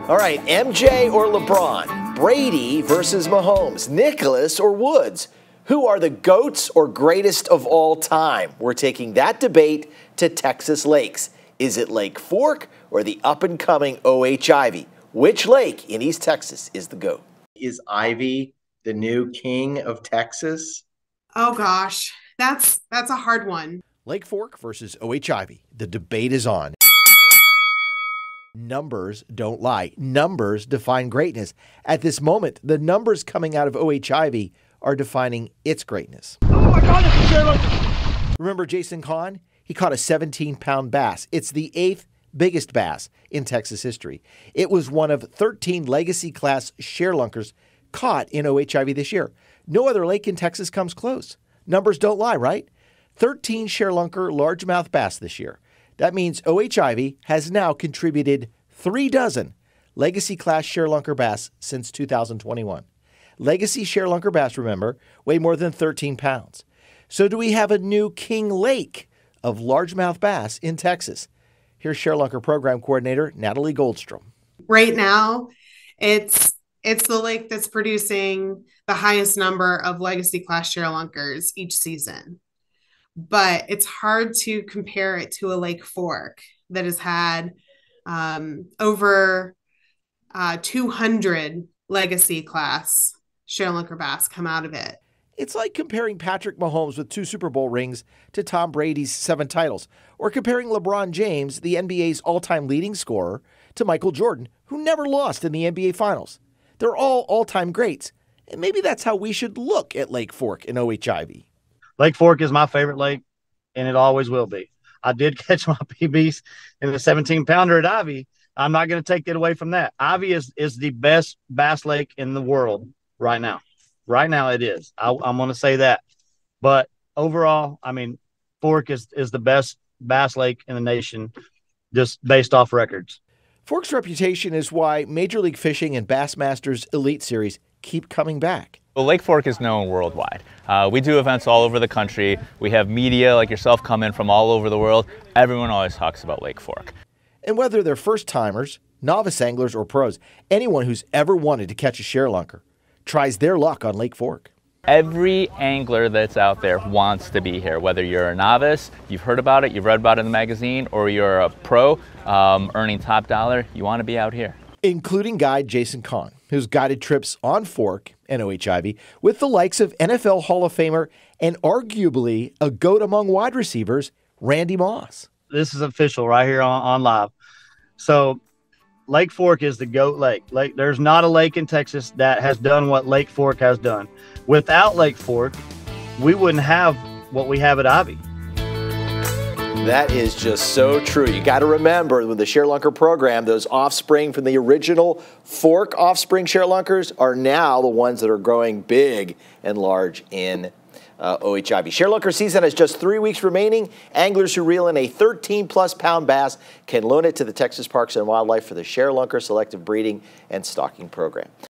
All right, MJ or LeBron, Brady versus Mahomes, Nicklaus or Woods. Who are the GOATs or greatest of all time? We're taking that debate to Texas lakes. Is it Lake Fork or the up-and-coming OH Ivie? Which lake in East Texas is the GOAT? Is Ivie the new king of Texas? Oh gosh, that's a hard one. Lake Fork versus OH Ivie. The debate is on. Numbers don't lie. Numbers define greatness. At this moment, the numbers coming out of OH Ivie are defining its greatness. Oh my God, it's a sailor. Remember Jason Kahn? He caught a 17-pound bass. It's the 8th biggest bass in Texas history. It was one of 13 legacy-class sharelunkers caught in OH Ivie this year. No other lake in Texas comes close. Numbers don't lie, right? 13 sharelunker largemouth bass this year. That means OH Ivie has now contributed 3 dozen legacy-class sharelunker bass since 2021. Legacy sharelunker bass, remember, weigh more than 13 pounds. So do we have a new king lake of largemouth bass in Texas? Here's sharelunker program coordinator Natalie Goldstrom. Right now, it's the lake that's producing the highest number of legacy class sharelunkers each season. But it's hard to compare it to a Lake Fork that has had over 200 legacy class sharelunker bass come out of it. It's like comparing Patrick Mahomes with 2 Super Bowl rings to Tom Brady's 7 titles, or comparing LeBron James, the NBA's all-time leading scorer, to Michael Jordan, who never lost in the NBA Finals. They're all-time greats, and maybe that's how we should look at Lake Fork and OH Ivie. Lake Fork is my favorite lake, and it always will be. I did catch my PBs in the 17-pounder at Ivie. I'm not going to take it away from that. Ivie is the best bass lake in the world right now. Right now it is. I'm going to say that. But overall, I mean, Fork is the best bass lake in the nation, just based off records. Fork's reputation is why Major League Fishing and Bassmasters Elite Series keep coming back. Well, Lake Fork is known worldwide. We do events all over the country. We have media like yourself come in from all over the world. Everyone always talks about Lake Fork. And whether they're first-timers, novice anglers, or pros, anyone who's ever wanted to catch a sharelunker tries their luck on Lake Fork. Every angler that's out there wants to be here, whether you're a novice, you've heard about it, you've read about it in the magazine, or you're a pro earning top dollar, you want to be out here. Including guide Jason Kahn, who's guided trips on Fork and OH Ivie with the likes of NFL Hall of Famer and arguably a GOAT among wide receivers, Randy Moss. This is official right here on live. So Lake Fork is the GOAT lake. There's not a lake in Texas that has done what Lake Fork has done. Without Lake Fork, we wouldn't have what we have at Ivie. That is just so true. You got to remember, with the sharelunker program, those offspring from the original Fork offspring sharelunkers are now the ones that are growing big and large in OH Ivie. Sharelunker season has just 3 weeks remaining. Anglers who reel in a 13-plus pound bass can loan it to the Texas Parks and Wildlife for the Sharelunker Selective Breeding and Stocking Program.